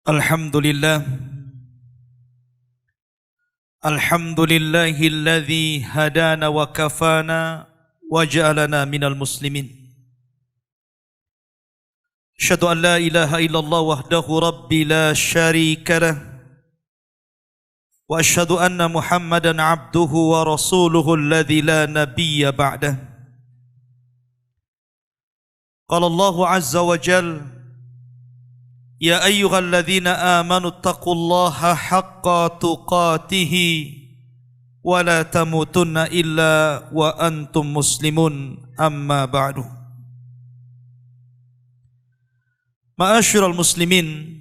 Alhamdulillah Alhamdulillahilladzi hadana wa kafana wa ja'alana minal muslimin. Asyhadu an la ilaha illallah wahdahu rabbi la syarika lah wa asyhadu anna Muhammadan abduhu wa rasuluhu alladzi la nabiyya ba'dah. Qala Allahu azza wa jalla Ya ayyuhalladzina amanu taqullaha haqqa tuqatihi wa la tamutunna illa wa antum muslimun amma ba'du. Ma'asyiral muslimin,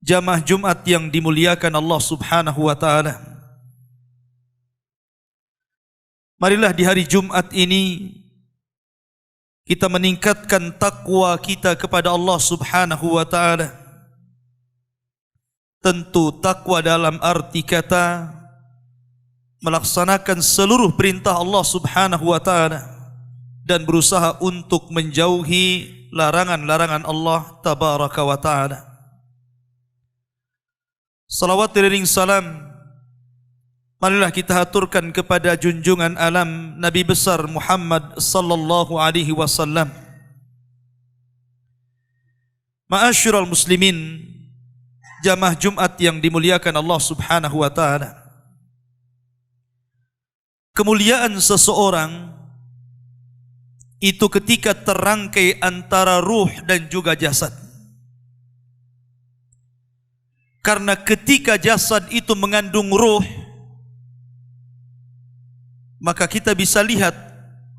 jamaah Jumat yang dimuliakan Allah Subhanahu wa taala. Marilah di hari Jumat ini kita meningkatkan takwa kita kepada Allah Subhanahu wa taala. Tentu takwa dalam arti kata melaksanakan seluruh perintah Allah Subhanahu wa taala dan berusaha untuk menjauhi larangan-larangan Allah tabaraka wa taala. Salawat dan salam marilah kita haturkan kepada junjungan alam Nabi besar Muhammad sallallahu alaihi wasallam. Ma'asyiral muslimin, jamaah Jumat yang dimuliakan Allah Subhanahu wa taala. Kemuliaan seseorang itu ketika terangkai antara ruh dan juga jasad. Karena ketika jasad itu mengandung ruh, maka kita bisa lihat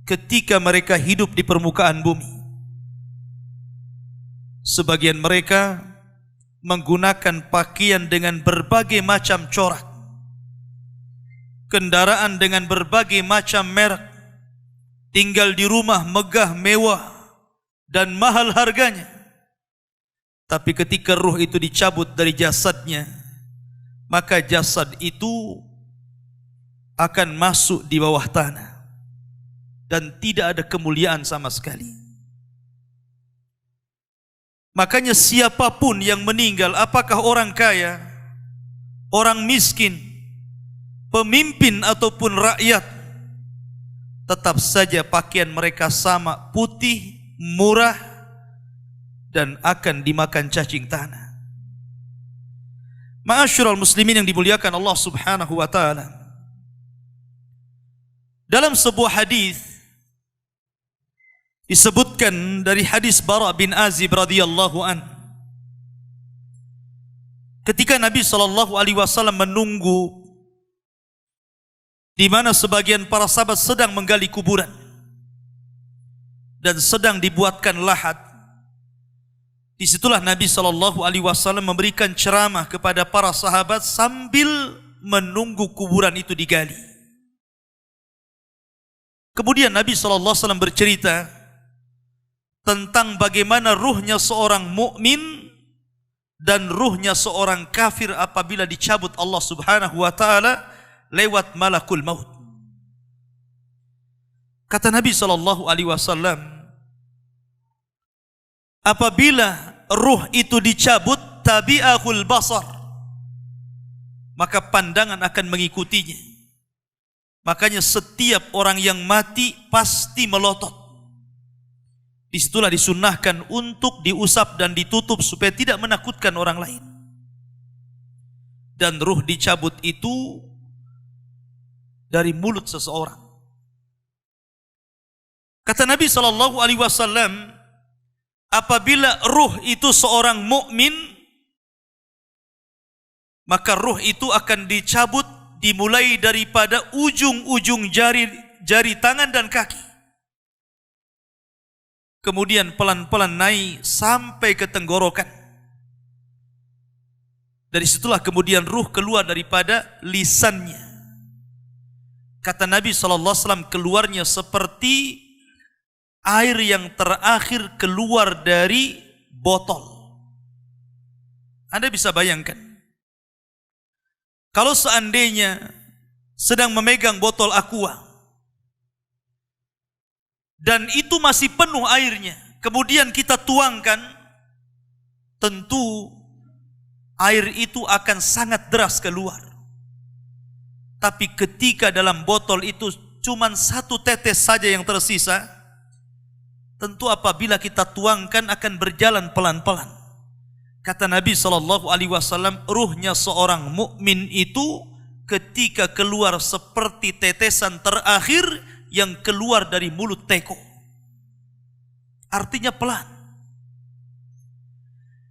ketika mereka hidup di permukaan bumi. Sebagian mereka menggunakan pakaian dengan berbagai macam corak, kendaraan dengan berbagai macam merek, tinggal di rumah megah mewah dan mahal harganya. Tapi ketika ruh itu dicabut dari jasadnya, maka jasad itu akan masuk di bawah tanah dan tidak ada kemuliaan sama sekali. Makanya siapapun yang meninggal, apakah orang kaya, orang miskin, pemimpin ataupun rakyat, tetap saja pakaian mereka sama, putih, murah, dan akan dimakan cacing tanah. Ma'asyiral muslimin yang dimuliakan Allah Subhanahu wa taala. Dalam sebuah hadis disebutkan dari hadis Bara bin Azib radhiyallahu an, ketika Nabi sallallahu alaihi wasallam menunggu di mana sebagian para sahabat sedang menggali kuburan dan sedang dibuatkan lahat, disitulah Nabi sallallahu alaihi wasallam memberikan ceramah kepada para sahabat sambil menunggu kuburan itu digali. Kemudian Nabi SAW bercerita tentang bagaimana ruhnya seorang mukmin dan ruhnya seorang kafir apabila dicabut Allah Subhanahu wa taala lewat malakul maut. Kata Nabi SAW, apabila ruh itu dicabut, tabi'ahul basar, maka pandangan akan mengikutinya. Makanya setiap orang yang mati pasti melotot. Disitulah disunnahkan untuk diusap dan ditutup supaya tidak menakutkan orang lain. Dan ruh dicabut itu dari mulut seseorang. Kata Nabi SAW, apabila ruh itu seorang mukmin, maka ruh itu akan dicabut dimulai daripada ujung-ujung jari tangan dan kaki. Kemudian pelan-pelan naik sampai ke tenggorokan. Dari situlah kemudian ruh keluar daripada lisannya. Kata Nabi SAW, keluarnya seperti air yang terakhir keluar dari botol. Anda bisa bayangkan, kalau seandainya sedang memegang botol aqua dan itu masih penuh airnya, kemudian kita tuangkan, tentu air itu akan sangat deras keluar. Tapi ketika dalam botol itu cuma 1 tetes saja yang tersisa, tentu apabila kita tuangkan akan berjalan pelan-pelan. Kata Nabi SAW, ruhnya seorang mukmin itu ketika keluar seperti tetesan terakhir yang keluar dari mulut teko. Artinya pelan.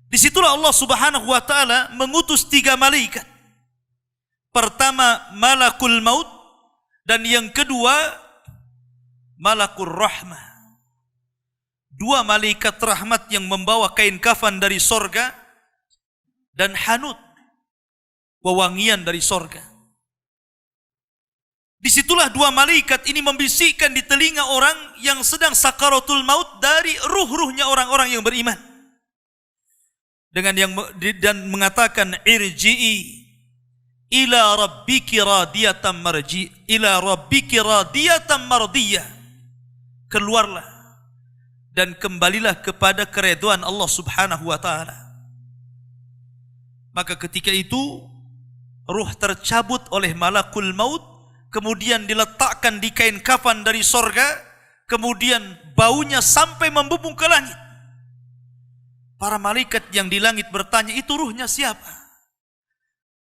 Disitulah Allah Subhanahu wa ta'ala mengutus 3 malaikat. Pertama malakul maut, dan yang kedua malakul rahmah. 2 malaikat rahmat yang membawa kain kafan dari sorga dan hanut, wewangian dari sorga. Disitulah 2 malaikat ini membisikkan di telinga orang yang sedang sakaratul maut dari ruh-ruhnya orang-orang yang beriman. Dan mengatakan irji'i ila rabbiki radiyatan marji, ila rabbiki radiyatan mardiyah. Keluarlah dan kembalilah kepada keridhaan Allah Subhanahu wa ta'ala. Maka ketika itu ruh tercabut oleh malakul maut, kemudian diletakkan di kain kafan dari sorga, kemudian baunya sampai membubung ke langit. Para malaikat yang di langit bertanya, itu ruhnya siapa?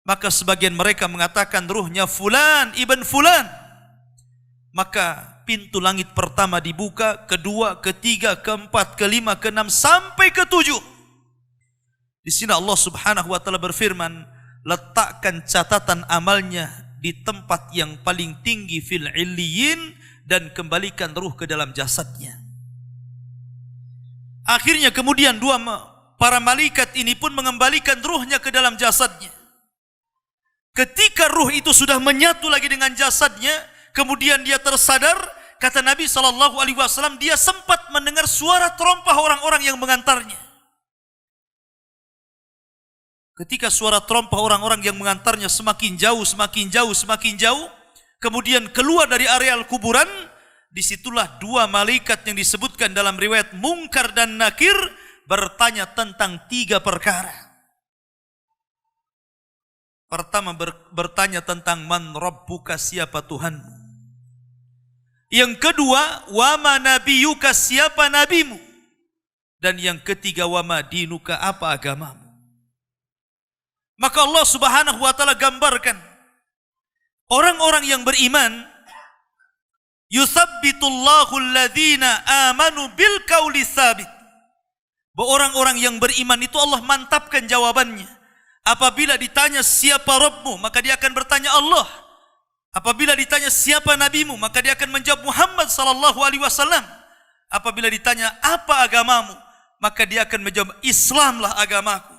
Maka sebagian mereka mengatakan ruhnya fulan ibn fulan. Maka pintu langit pertama dibuka, kedua, ketiga, keempat, kelima, keenam, sampai ke-7. Di sini Allah Subhanahu wa ta'ala berfirman, letakkan catatan amalnya di tempat yang paling tinggi fil illiyin, dan kembalikan ruh ke dalam jasadnya. Akhirnya kemudian para malaikat ini pun mengembalikan ruhnya ke dalam jasadnya. Ketika ruh itu sudah menyatu lagi dengan jasadnya, kemudian dia tersadar, kata Nabi SAW, dia sempat mendengar suara terompah orang-orang yang mengantarnya. Ketika suara terompah orang-orang yang mengantarnya semakin jauh, semakin jauh, semakin jauh, kemudian keluar dari areal kuburan, disitulah 2 malaikat yang disebutkan dalam riwayat Munkar dan Nakir bertanya tentang 3 perkara. Pertama bertanya tentang man rabbuka, siapa Tuhanmu. Yang kedua, wa ma nabiyuka, siapa nabimu. Dan yang ketiga, wa ma dinuka, apa agamamu. Maka Allah Subhanahu wa ta'ala gambarkan orang-orang yang beriman, yuthabbitullahu alladhina amanu bil qawli tsabit. Bahwa orang-orang yang beriman itu Allah mantapkan jawabannya. Apabila ditanya siapa Rabbmu, maka dia akan bertanya Allah. Apabila ditanya siapa nabimu, maka dia akan menjawab Muhammad sallallahu alaihi wasallam. Apabila ditanya apa agamamu, maka dia akan menjawab Islamlah agamaku.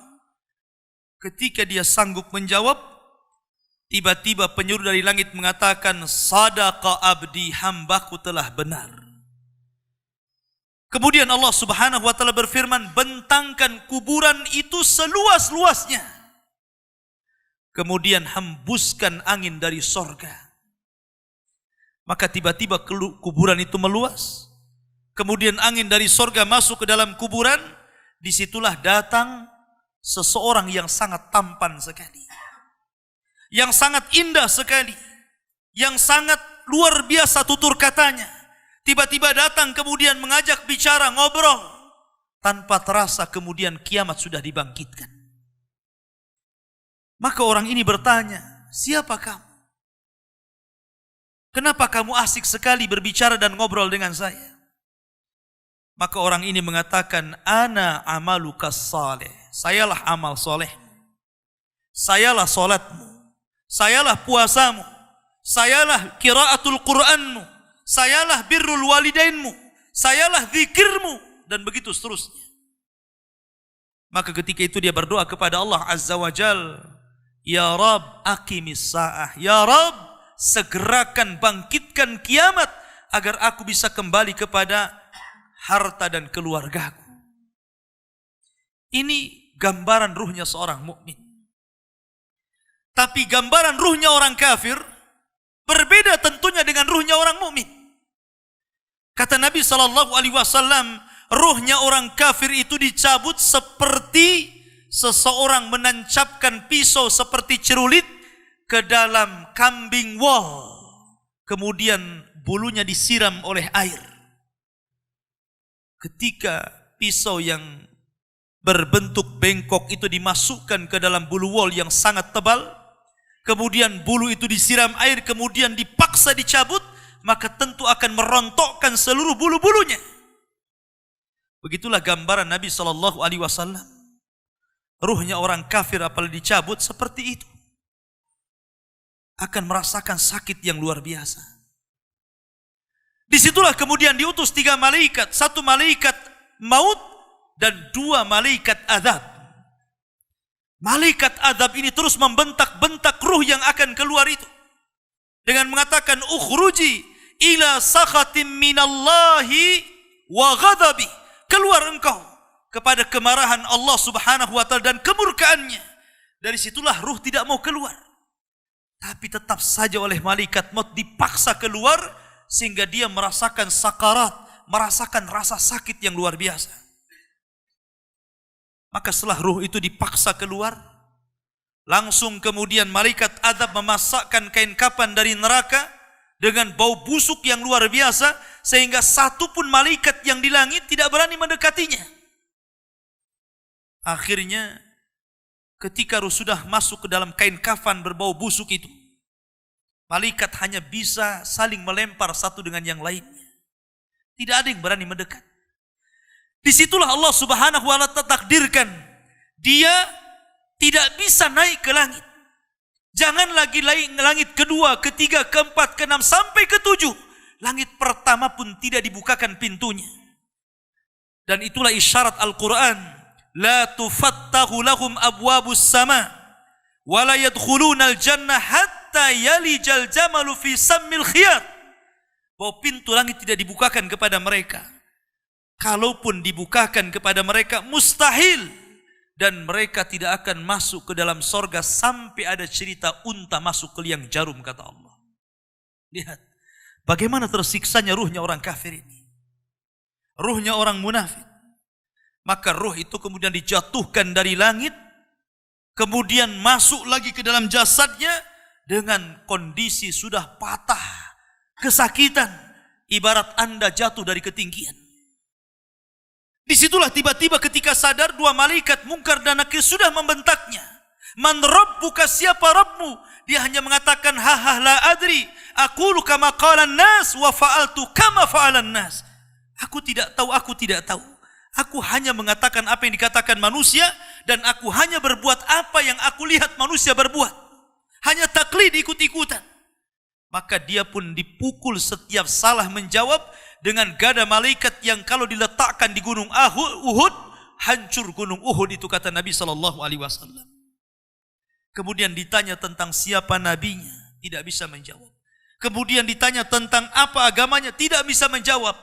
Ketika dia sanggup menjawab, tiba-tiba penyuruh dari langit mengatakan, sadaqa abdi, hambaku telah benar. Kemudian Allah Subhanahu wa ta'ala berfirman, bentangkan kuburan itu seluas-luasnya. Kemudian hembuskan angin dari sorga. Maka tiba-tiba kuburan itu meluas. Kemudian angin dari sorga masuk ke dalam kuburan. Disitulah datang seseorang yang sangat tampan sekali, yang sangat indah sekali, yang sangat luar biasa tutur katanya. Tiba-tiba datang kemudian mengajak bicara, ngobrol. Tanpa terasa kemudian kiamat sudah dibangkitkan. Maka orang ini bertanya, siapa kamu? Kenapa kamu asik sekali berbicara dan ngobrol dengan saya? Maka orang ini mengatakan, ana amaluka saleh. Sayalah amal soleh. Sayalah solatmu. Sayalah puasamu. Sayalah qiraatul Qur'anmu. Sayalah birrul walidainmu. Sayalah zikirmu. Dan begitu seterusnya. Maka ketika itu dia berdoa kepada Allah Azza wa Jal, ya Rabb aqimis sa'ah. Ya Rabb, segerakan bangkitkan kiamat agar aku bisa kembali kepada harta dan keluargaku. Ini gambaran ruhnya seorang mukmin. Tapi gambaran ruhnya orang kafir berbeda tentunya dengan ruhnya orang mukmin. Kata Nabi SAW, ruhnya orang kafir itu dicabut seperti seseorang menancapkan pisau seperti cerulit ke dalam kambing wol, kemudian bulunya disiram oleh air. Ketika pisau yang berbentuk bengkok itu dimasukkan ke dalam bulu wol yang sangat tebal, kemudian bulu itu disiram air, kemudian dipaksa dicabut, maka tentu akan merontokkan seluruh bulu-bulunya. Begitulah gambaran Nabi SAW. Ruhnya orang kafir apalagi dicabut seperti itu, akan merasakan sakit yang luar biasa. Disitulah kemudian diutus 3 malaikat, 1 malaikat maut dan 2 malaikat azab. Malaikat azab ini terus membentak-bentak ruh yang akan keluar itu dengan mengatakan, ukhruji ila sakhatim minallahi wa ghadabi. Keluar engkau kepada kemarahan Allah Subhanahu wa taala dan kemurkaannya. Dari situlah ruh tidak mau keluar. Tapi tetap saja oleh malaikat maut dipaksa keluar sehingga dia merasakan sakarat, merasakan rasa sakit yang luar biasa. Maka setelah ruh itu dipaksa keluar, langsung kemudian malaikat azab memasakkan kain kafan dari neraka dengan bau busuk yang luar biasa, sehingga satu pun malaikat yang di langit tidak berani mendekatinya. Akhirnya ketika ruh sudah masuk ke dalam kain kafan berbau busuk itu, malaikat hanya bisa saling melempar satu dengan yang lainnya. Tidak ada yang berani mendekat. Disitulah Allah Subhanahu wa ta'ala takdirkan dia tidak bisa naik ke langit. Jangan lagi langit kedua, ketiga, keempat, keenam, sampai ketujuh. Langit pertama pun tidak dibukakan pintunya. Dan itulah isyarat Al-Quran. La tufattahu lahum abwabus sama. Wa la yadkhuluna al-jannah hatta yalijal jamalu fi sammil khiyat. Bahwa pintu langit tidak dibukakan kepada mereka. Kalaupun dibukakan kepada mereka, mustahil. Dan mereka tidak akan masuk ke dalam sorga sampai ada cerita unta masuk ke liang jarum, kata Allah. Lihat bagaimana tersiksanya ruhnya orang kafir ini, ruhnya orang munafik. Maka ruh itu kemudian dijatuhkan dari langit, kemudian masuk lagi ke dalam jasadnya dengan kondisi sudah patah, kesakitan, ibarat Anda jatuh dari ketinggian. Disitulah tiba-tiba ketika sadar, 2 malaikat Munkar dan Nakir sudah membentaknya. Man rabbuka, siapa Rabbmu? Dia hanya mengatakan, ha la adri, aqulu kama qalan nas wa fa'altu kama fa'alan nas. Aku tidak tahu, aku tidak tahu. Aku hanya mengatakan apa yang dikatakan manusia, dan aku hanya berbuat apa yang aku lihat manusia berbuat. Hanya taklid, ikut-ikutan. Maka dia pun dipukul setiap salah menjawab dengan gada malaikat yang kalau diletakkan di gunung Uhud, hancur gunung Uhud itu, kata Nabi SAW. Kemudian ditanya tentang siapa nabinya, tidak bisa menjawab. Kemudian ditanya tentang apa agamanya, tidak bisa menjawab.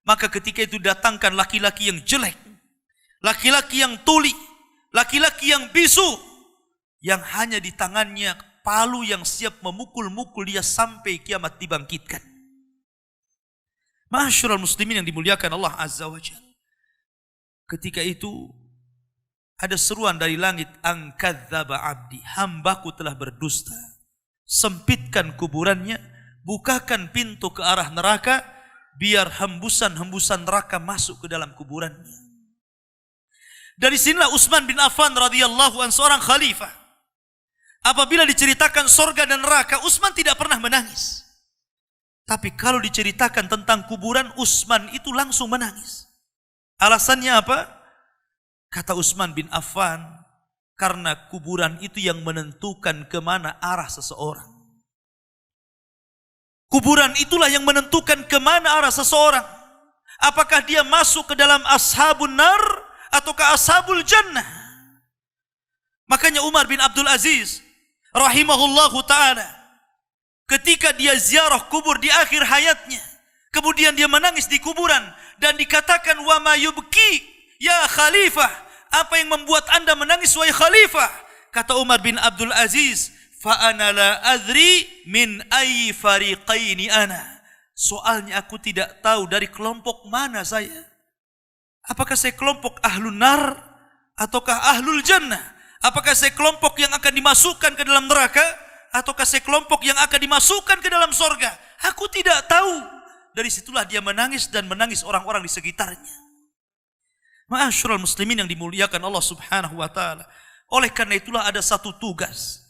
Maka ketika itu datangkan laki-laki yang jelek, laki-laki yang tuli, laki-laki yang bisu, yang hanya di tangannya palu yang siap memukul-mukul dia sampai kiamat dibangkitkan. Ma'asyiral muslimin yang dimuliakan Allah Azza wa Jalla. Ketika itu ada seruan dari langit, angkadzaba abdi, hambaku telah berdusta. Sempitkan kuburannya, bukakan pintu ke arah neraka, biar hembusan-hembusan neraka masuk ke dalam kuburannya. Dari sinilah Utsman bin Affan radhiyallahu anhu, seorang khalifah, apabila diceritakan surga dan neraka, Utsman tidak pernah menangis. Tapi kalau diceritakan tentang kuburan, Utsman itu langsung menangis. Alasannya apa? Kata Utsman bin Affan, karena kuburan itu yang menentukan kemana arah seseorang. Kuburan itulah yang menentukan kemana arah seseorang. Apakah dia masuk ke dalam ashabun nar ataukah ashabul jannah. Makanya Umar bin Abdul Aziz rahimahullahu ta'ala, ketika dia ziarah kubur di akhir hayatnya, kemudian dia menangis di kuburan dan dikatakan, wa ma yubki ya khalifah, apa yang membuat anda menangis wahai khalifah? Kata Umar bin Abdul Aziz, fa ana la adri min ayyi fariqaini ana, soalnya aku tidak tahu dari kelompok mana saya. Apakah saya kelompok ahlun nar ataukah ahlul jannah? Apakah saya kelompok yang akan dimasukkan ke dalam neraka ataukah saya kelompok yang akan dimasukkan ke dalam sorga? Aku tidak tahu. Dari situlah dia menangis dan menangis orang-orang di sekitarnya. Ma'asyiral muslimin yang dimuliakan Allah Subhanahu wa taala. Oleh karena itulah ada satu tugas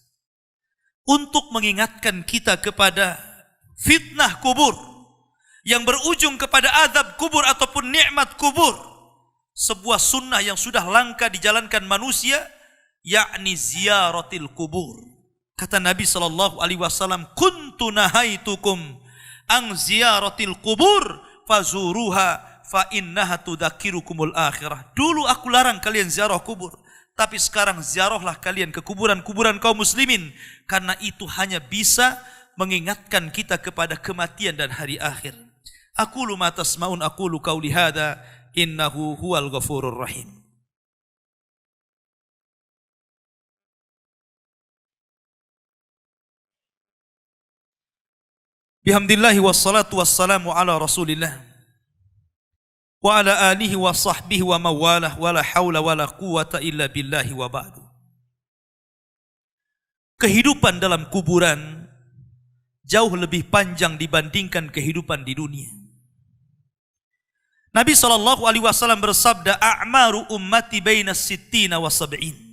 untuk mengingatkan kita kepada fitnah kubur yang berujung kepada azab kubur ataupun nikmat kubur. Sebuah sunnah yang sudah langka dijalankan manusia, yakni ziyaratil kubur. Kata Nabi SAW, kuntu nahaitukum ang ziyaratil kubur fazuruha fa innaha tudzakirukumul akhirah. Dulu aku larang kalian ziarah kubur, tapi sekarang ziarahlah kalian ke kuburan-kuburan kaum muslimin, karena itu hanya bisa mengingatkan kita kepada kematian dan hari akhir. Aqulu ma tasma'un, aqulu qauli hadza, innahu huwal ghafurur rahim. Bihamdillahi wassalatu wassalamu ala rasulillah wa ala alihi wa sahbihi wa mawalah wa la hawla wa la quwata illa billahi wa ba'du. Kehidupan dalam kuburan jauh lebih panjang dibandingkan kehidupan di dunia. Nabi SAW bersabda, a'maru ummati baina sittina wa sab'in.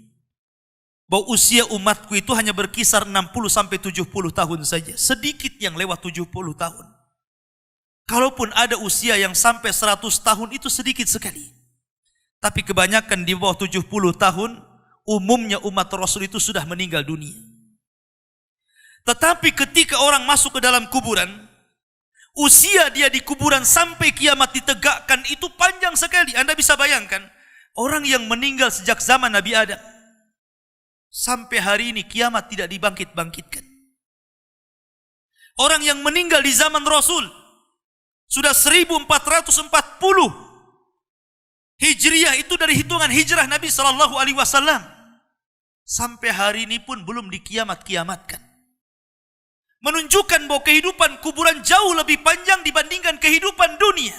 Bahwa usia umatku itu hanya berkisar 60-70 tahun saja. Sedikit yang lewat 70 tahun. Kalaupun ada usia yang sampai 100 tahun itu sedikit sekali. Tapi kebanyakan di bawah 70 tahun, umumnya umat Rasul itu sudah meninggal dunia. Tetapi ketika orang masuk ke dalam kuburan, usia dia di kuburan sampai kiamat ditegakkan itu panjang sekali. Anda bisa bayangkan, orang yang meninggal sejak zaman Nabi Adam sampai hari ini kiamat tidak dibangkit-bangkitkan. Orang yang meninggal di zaman Rasul sudah 1440 Hijriah, itu dari hitungan hijrah Nabi SAW. Sampai hari ini pun belum dikiamat-kiamatkan. Menunjukkan bahwa kehidupan kuburan jauh lebih panjang dibandingkan kehidupan dunia.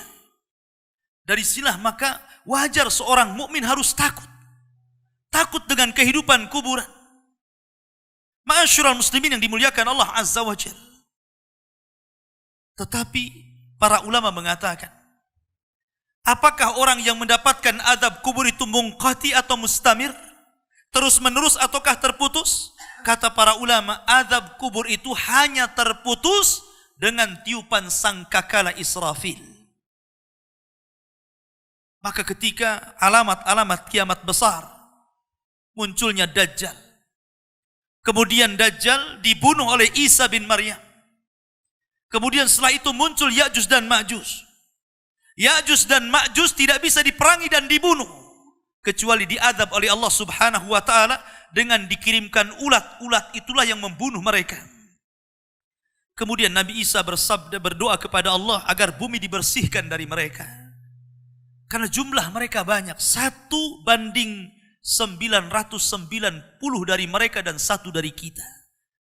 Dari sinilah maka wajar seorang mukmin harus takut. Takut dengan kehidupan kuburan. Ma'asyiral muslimin yang dimuliakan Allah Azza wa Jalla. Tetapi para ulama mengatakan, apakah orang yang mendapatkan azab kubur itu munqati atau mustamir? Terus menerus ataukah terputus? Kata para ulama, azab kubur itu hanya terputus dengan tiupan sangkakala Israfil. Maka ketika alamat-alamat kiamat besar, munculnya Dajjal. Kemudian Dajjal dibunuh oleh Isa bin Maryam. Kemudian setelah itu muncul Ya'juj dan Ma'juj. Ya'juj dan Ma'juj tidak bisa diperangi dan dibunuh, kecuali diazab oleh Allah Subhanahu wa ta'ala dengan dikirimkan ulat-ulat, itulah yang membunuh mereka. Kemudian Nabi Isa berdoa kepada Allah agar bumi dibersihkan dari mereka. Karena jumlah mereka banyak, 1 banding 990 dari mereka dan 1 dari kita.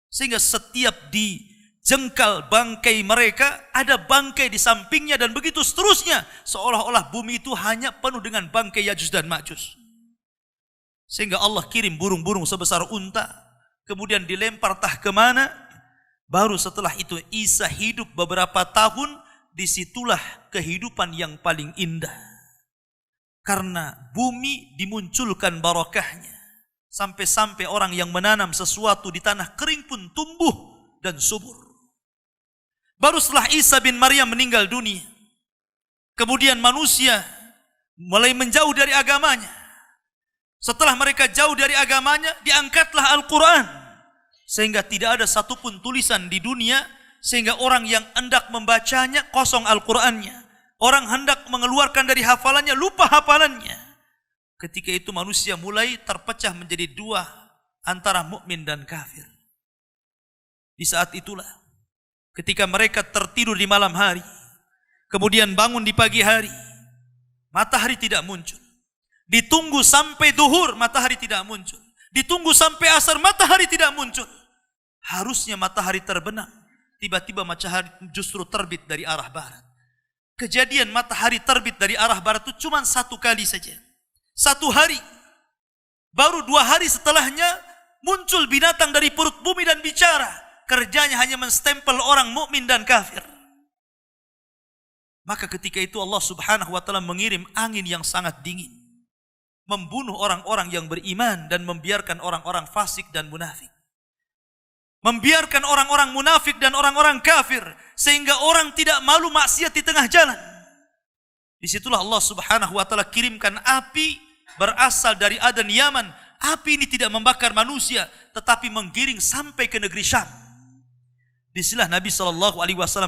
Sehingga setiap dijengkal bangkai mereka, ada bangkai di sampingnya dan begitu seterusnya. Seolah-olah bumi itu hanya penuh dengan bangkai Ya'juj dan Ma'juj. Sehingga Allah kirim burung-burung sebesar unta, kemudian dilempar entah kemana. Baru setelah itu Isa hidup beberapa tahun, disitulah kehidupan yang paling indah. Karena bumi dimunculkan barakahnya. Sampai-sampai orang yang menanam sesuatu di tanah kering pun tumbuh dan subur. Baru setelah Isa bin Maryam meninggal dunia, kemudian manusia mulai menjauh dari agamanya. Setelah mereka jauh dari agamanya, diangkatlah Al-Quran. Sehingga tidak ada satupun tulisan di dunia, sehingga orang yang hendak membacanya kosong Al-Qurannya. Orang hendak mengeluarkan dari hafalannya, lupa hafalannya. Ketika itu manusia mulai terpecah menjadi 2 antara mukmin dan kafir. Di saat itulah, ketika mereka tertidur di malam hari, kemudian bangun di pagi hari, matahari tidak muncul. Ditunggu sampai duhur, matahari tidak muncul. Ditunggu sampai asar, matahari tidak muncul. Harusnya matahari terbenam. Tiba-tiba matahari justru terbit dari arah barat. Kejadian matahari terbit dari arah barat itu cuma 1 kali saja. 1 hari. Baru 2 hari setelahnya muncul binatang dari perut bumi dan bicara. Kerjanya hanya menstempel orang mukmin dan kafir. Maka ketika itu Allah Subhanahu wa taala mengirim angin yang sangat dingin, membunuh orang-orang yang beriman dan membiarkan orang-orang fasik dan munafik. Membiarkan orang-orang munafik dan orang-orang kafir sehingga orang tidak malu maksiat di tengah jalan. Disitulah Allah Subhanahu wa taala kirimkan api berasal dari Aden Yaman. Api ini tidak membakar manusia tetapi menggiring sampai ke negeri Syam. Disinilah Nabi SAW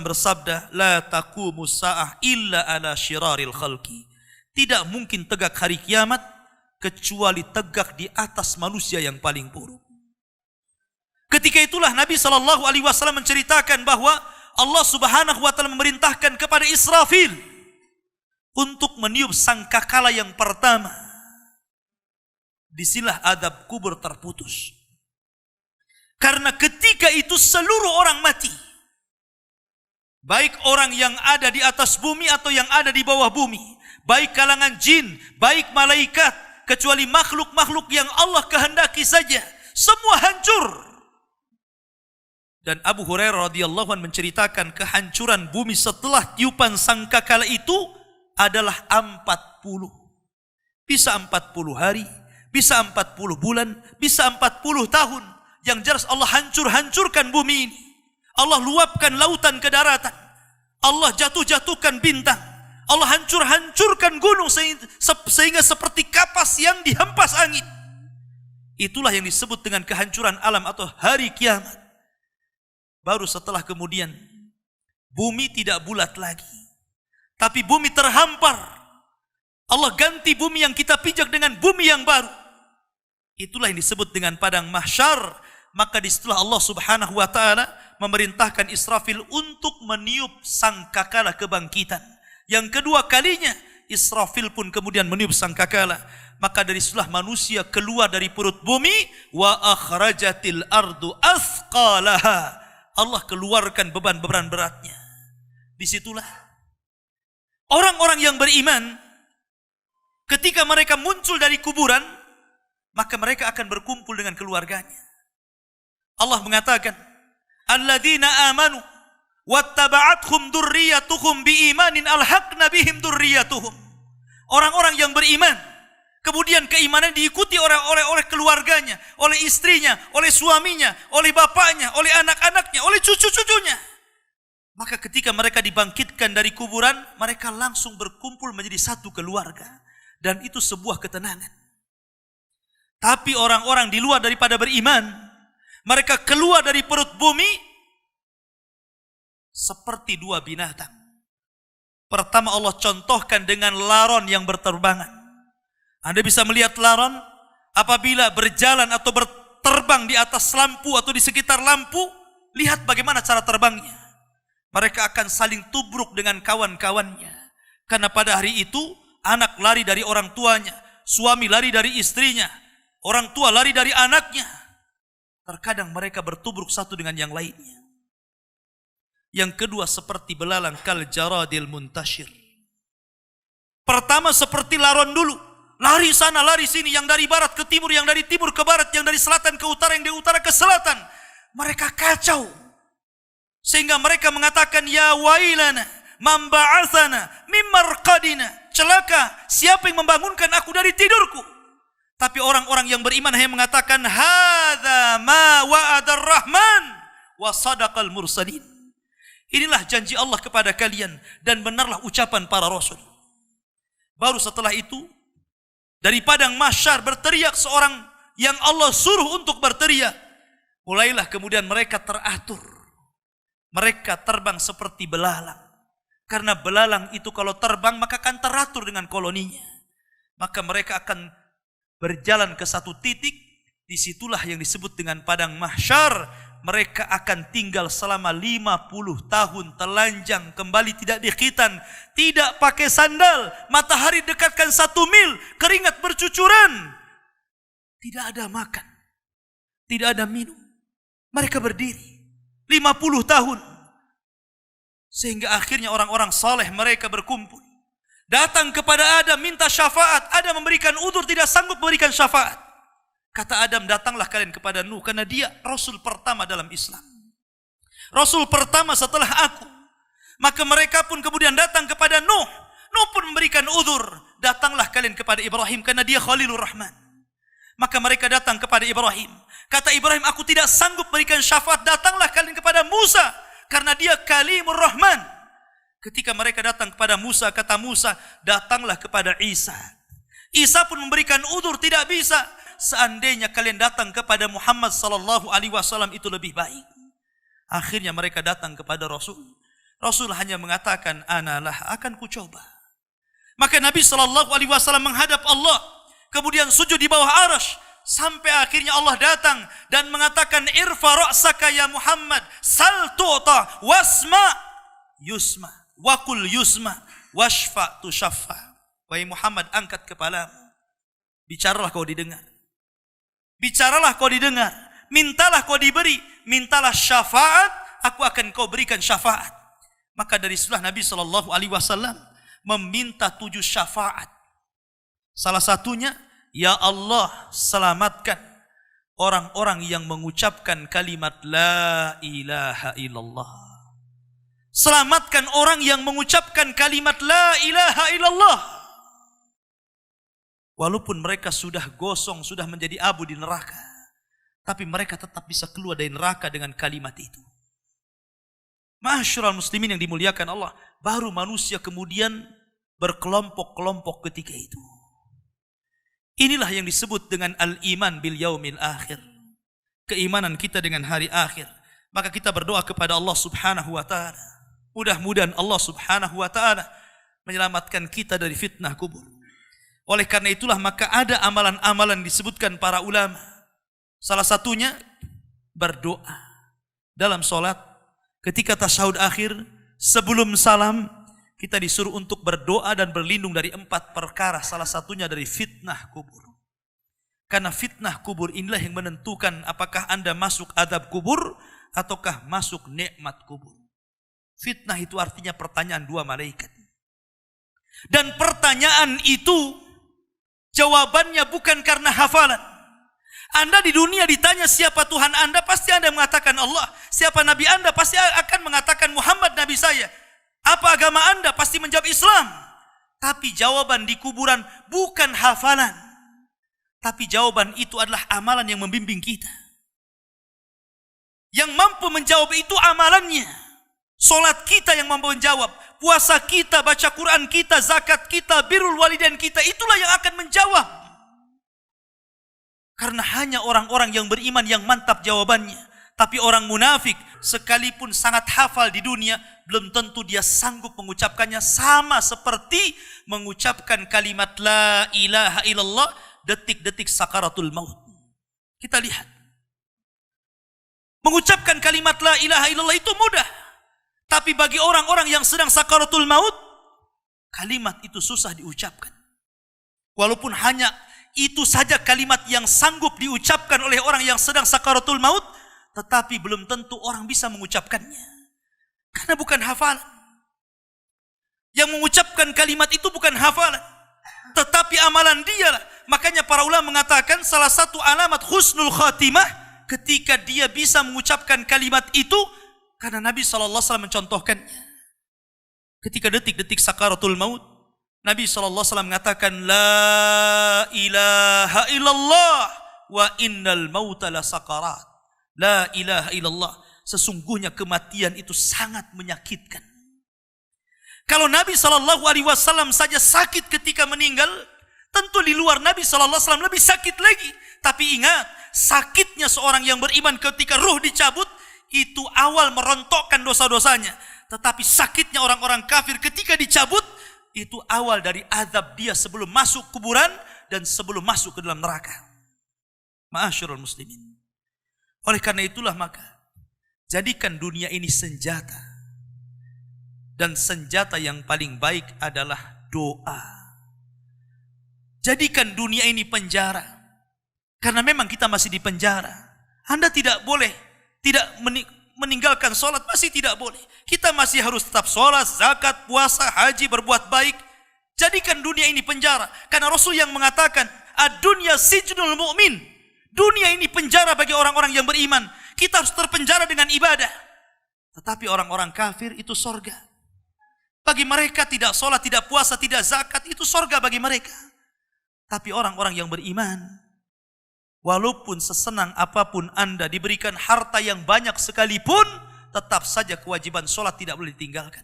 bersabda, la taqumus sa'ah illa ala syiraril khalqi. Tidak mungkin tegak hari kiamat kecuali tegak di atas manusia yang paling buruk. Ketika itulah Nabi SAW menceritakan bahwa Allah Subhanahu wa taala memerintahkan kepada Israfil untuk meniup sangkakala yang pertama. Disinilah adab kubur terputus. Karena ketika itu seluruh orang mati. Baik orang yang ada di atas bumi atau yang ada di bawah bumi. Baik kalangan jin, baik malaikat, kecuali makhluk-makhluk yang Allah kehendaki saja. Semua hancur. Dan Abu Hurairah radhiyallahu anhu menceritakan kehancuran bumi setelah tiupan sangkakala itu adalah 40. Bisa 40 hari, bisa 40 bulan, bisa 40 tahun. Yang jelas Allah hancurkan bumi ini. Allah luapkan lautan ke daratan. Allah jatuhkan bintang. Allah hancurkan gunung sehingga seperti kapas yang dihempas angin. Itulah yang disebut dengan kehancuran alam atau hari kiamat. Baru setelah kemudian bumi tidak bulat lagi. Tapi bumi terhampar. Allah ganti bumi yang kita pijak dengan bumi yang baru. Itulah yang disebut dengan padang mahsyar. Maka disitulah Allah Subhanahu wa taala memerintahkan Israfil untuk meniup sangkakala kebangkitan. Yang kedua kalinya Israfil pun kemudian meniup sangkakala. Maka dari situlah manusia keluar dari perut bumi, wa akhrajatil ardu athqalaha. Allah keluarkan beban-beban beratnya. Disitulah orang-orang yang beriman ketika mereka muncul dari kuburan, maka mereka akan berkumpul dengan keluarganya. Allah mengatakan, alladzina amanu wattaba'athum dzurriyyatuhum biimanin alhaqna bihim dzurriyyatuhum. Orang-orang yang beriman, kemudian keimanan diikuti oleh keluarganya, oleh istrinya, oleh suaminya, oleh bapaknya, oleh anak-anaknya, oleh cucu-cucunya. Maka ketika mereka dibangkitkan dari kuburan, mereka langsung berkumpul menjadi satu keluarga. Dan itu sebuah ketenangan. Tapi orang-orang di luar daripada beriman, mereka keluar dari perut bumi seperti 2 binatang. Pertama Allah contohkan dengan laron yang berterbangan. Anda bisa melihat laron apabila berjalan atau berterbang di atas lampu atau di sekitar lampu, lihat bagaimana cara terbangnya. Mereka akan saling tubruk dengan kawan-kawannya. Karena pada hari itu anak lari dari orang tuanya, suami lari dari istrinya, orang tua lari dari anaknya. Terkadang mereka bertubruk satu dengan yang lainnya. Yang kedua seperti belalang kal jaradil muntashir. Pertama seperti laron dulu. Lari sana, lari sini. Yang dari barat ke timur, yang dari timur ke barat, yang dari selatan ke utara, yang dari utara ke selatan. Mereka kacau. Sehingga mereka mengatakan, ya wailana, man ba'athana, mim marqadina. Celaka, siapa yang membangunkan aku dari tidurku? Tapi orang-orang yang beriman hanya mengatakan, hadza ma wa'adar rahman wa sadaqal mursalin. Inilah janji Allah kepada kalian dan benarlah ucapan para rasul. Baru setelah itu dari padang mahsyar berteriak seorang yang Allah suruh untuk berteriak. Mulailah kemudian mereka teratur. Mereka terbang seperti belalang. Karena belalang itu kalau terbang maka akan teratur dengan koloninya. Maka mereka akan berjalan ke satu titik. Disitulah yang disebut dengan padang mahsyar. Mereka akan tinggal selama 50 tahun telanjang, kembali tidak dikhitan, tidak pakai sandal, matahari dekatkan 1 mil, keringat bercucuran. Tidak ada makan, tidak ada minum. Mereka berdiri 50 tahun. Sehingga akhirnya orang-orang saleh mereka berkumpul. Datang kepada Adam minta syafaat. Adam memberikan udzur tidak sanggup memberikan syafaat. Kata Adam, datanglah kalian kepada Nuh, karena dia Rasul pertama dalam Islam. Rasul pertama setelah aku. Maka mereka pun kemudian datang kepada Nuh. Nuh pun memberikan uzur. Datanglah kalian kepada Ibrahim, karena dia Khalilur Rahman. Maka mereka datang kepada Ibrahim. Kata Ibrahim, aku tidak sanggup berikan syafaat. Datanglah kalian kepada Musa, karena dia Kalimur Rahman. Ketika mereka datang kepada Musa, kata Musa, datanglah kepada Isa. Isa pun memberikan uzur, tidak bisa. Seandainya kalian datang kepada Muhammad sallallahu alaihi wasallam itu lebih baik. Akhirnya mereka datang kepada Rasul. Rasul hanya mengatakan, analah, akan kucoba. Maka Nabi sallallahu alaihi wasallam menghadap Allah, kemudian sujud di bawah arasy, sampai akhirnya Allah datang dan mengatakan, irfa ra'saka ya Muhammad, sal tu'ta, wasma yusma, wakul yusma, washfa tushaffa. Wahai Muhammad, angkat kepalamu, bicaralah kau didengar. Bicaralah kau didengar, mintalah kau diberi, mintalah syafaat, aku akan kau berikan syafaat. Maka dari setelah Nabi sallallahu alaihi wasallam meminta 7 syafaat. Salah satunya, ya Allah, selamatkan orang-orang yang mengucapkan kalimat la ilaha illallah. Selamatkan orang yang mengucapkan kalimat la ilaha illallah. Walaupun mereka sudah gosong, sudah menjadi abu di neraka, tapi mereka tetap bisa keluar dari neraka dengan kalimat itu. Ma'asyiral muslimin yang dimuliakan Allah, baru manusia kemudian berkelompok-kelompok ketika itu. Inilah yang disebut dengan al-iman bil yaumil akhir. Keimanan kita dengan hari akhir. Maka kita berdoa kepada Allah subhanahu wa ta'ala. Mudah-mudahan Allah subhanahu wa ta'ala menyelamatkan kita dari fitnah kubur. Oleh karena itulah maka ada amalan-amalan disebutkan para ulama. Salah satunya berdoa. Dalam sholat, ketika tasyahud akhir, sebelum salam, kita disuruh untuk berdoa dan berlindung dari 4 perkara. Salah satunya dari fitnah kubur. Karena fitnah kubur inilah yang menentukan apakah Anda masuk adab kubur ataukah masuk nikmat kubur. Fitnah itu artinya pertanyaan 2 malaikat. Dan pertanyaan itu jawabannya bukan karena hafalan. Anda di dunia ditanya siapa Tuhan Anda, pasti Anda mengatakan Allah. Siapa Nabi Anda, pasti akan mengatakan Muhammad Nabi saya. Apa agama Anda, pasti menjawab Islam. Tapi jawaban di kuburan bukan hafalan. Tapi jawaban itu adalah amalan yang membimbing kita. Yang mampu menjawab itu amalannya. Solat kita yang mampu menjawab. Puasa kita, baca Quran kita, zakat kita, birrul walidain kita, itulah yang akan menjawab. Karena hanya orang-orang yang beriman yang mantap jawabannya. Tapi orang munafik, sekalipun sangat hafal di dunia, belum tentu dia sanggup mengucapkannya, sama seperti mengucapkan kalimat la ilaha illallah detik-detik sakaratul maut. Kita lihat. Mengucapkan kalimat la ilaha illallah itu mudah. Tapi bagi orang-orang yang sedang sakaratul maut, kalimat itu susah diucapkan. Walaupun hanya itu saja kalimat yang sanggup diucapkan oleh orang yang sedang sakaratul maut, tetapi belum tentu orang bisa mengucapkannya. Karena bukan hafalan. Yang mengucapkan kalimat itu bukan hafalan, tetapi amalan dialah. Makanya para ulama mengatakan salah satu alamat husnul khatimah ketika dia bisa mengucapkan kalimat itu, karena Nabi SAW mencontohkannya. Ketika detik-detik sakaratul maut, Nabi SAW mengatakan, la ilaha illallah wa innal mauta la sakarat. La ilaha illallah. Sesungguhnya kematian itu sangat menyakitkan. Kalau Nabi SAW saja sakit ketika meninggal, tentu di luar Nabi SAW lebih sakit lagi. Tapi ingat, sakitnya seorang yang beriman ketika ruh dicabut, itu awal merontokkan dosa-dosanya. Tetapi sakitnya orang-orang kafir ketika dicabut, itu awal dari azab dia sebelum masuk kuburan dan sebelum masuk ke dalam neraka. Ma'asyiral muslimin. Oleh karena itulah maka, jadikan dunia ini senjata. Dan senjata yang paling baik adalah doa. Jadikan dunia ini penjara. Karena memang kita masih di penjara. Anda tidak boleh tidak meninggalkan sholat, masih tidak boleh. Kita masih harus tetap sholat, zakat, puasa, haji, berbuat baik. Jadikan dunia ini penjara. Karena Rasul yang mengatakan, ad-dunya sijnul mu'min. Dunia ini penjara bagi orang-orang yang beriman. Kita harus terpenjara dengan ibadah. Tetapi orang-orang kafir itu sorga. Bagi mereka tidak sholat, tidak puasa, tidak zakat, itu sorga bagi mereka. Tapi orang-orang yang beriman, walaupun sesenang apapun Anda diberikan harta yang banyak sekalipun, tetap saja kewajiban sholat tidak boleh ditinggalkan.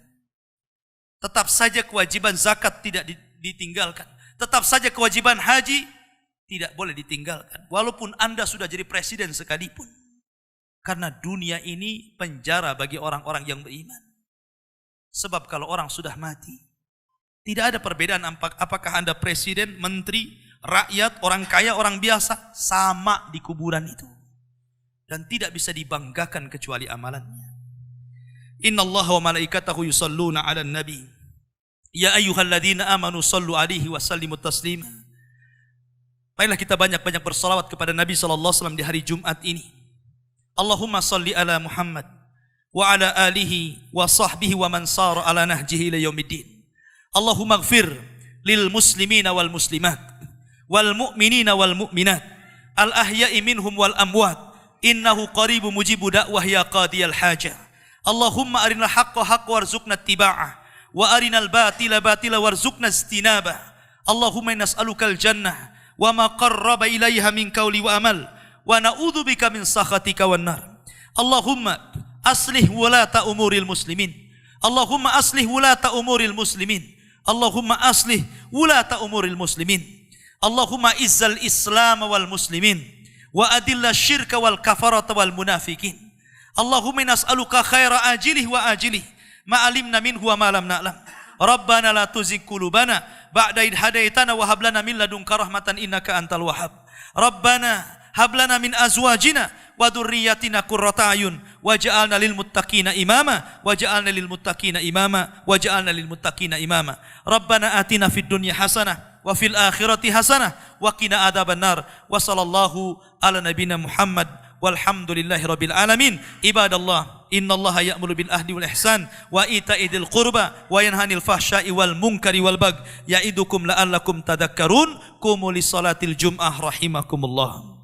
Tetap saja kewajiban zakat tidak ditinggalkan. Tetap saja kewajiban haji tidak boleh ditinggalkan. Walaupun Anda sudah jadi presiden sekalipun. Karena dunia ini penjara bagi orang-orang yang beriman. Sebab kalau orang sudah mati, tidak ada perbedaan apakah Anda presiden, menteri, rakyat, orang kaya, orang biasa, sama di kuburan itu. Dan tidak bisa dibanggakan kecuali amalannya. Inna Allah wa malaikatahu yusalluna ala nabi. Ya ayyuhalladzina amanu sallu alaihi wa sallimu taslima. Baiklah kita banyak-banyak bersalawat kepada Nabi SAW di hari Jumat ini. Allahumma salli ala Muhammad wa ala alihi wa sahbihi wa man sara ala nahjihi ila yaumiddin. Allahumma ighfir lil muslimina wal muslimat wal mu'minina wal mu'minat al ahya'i minhum wal amwat innahu qaribu mujibu da'wah ya qadiyal hajah. Allahumma arinal haqqa haqqa warzuqna ittiba'ah wa arinal batila batila warzuqna istinabah. Allahumma nas'alukal jannah wa ma qarraba ilaiha min qawli wa amal wa na'udzubika min sakhatika wan nar. Allahumma aslih wulata umuril muslimin. Allahumma aslih wulata umuril muslimin. Allahumma aslih wulata umuril muslimin. Allahumma izzal islam wal muslimin wa adilla syirka wal kafarata wal munafikin. Allahumma nas'aluka khaira ajilih wa ajilih ma alimna minhu wa ma lam na'lam. Rabbana la tuzigh qulubana ba'da idh hadaitana wa hab lana min ladunka rahmatan innaka antal wahhab. Rabbana hab lana min azwajina wa dhurriyyatina qurrata ayun waj'alna lil muttaqina imama waj'alna lil muttaqina imama waj'alna lil muttaqina imama. Rabbana atina fid dunya hasanah wa fil akhirati hasanah wa qina adzabannar. Wa sallallahu ala nabiyyina Muhammad walhamdulillahi rabbil alamin. Ibadallah, innallaha ya'muru bil ahdi wal ihsan wa ita'i dzil qurba wa yanhanil fahsya'i wal munkari wal bagh ya'idukum la'allakum tadhakkarun. Qumu lis salatil jum'ah rahimakumullah.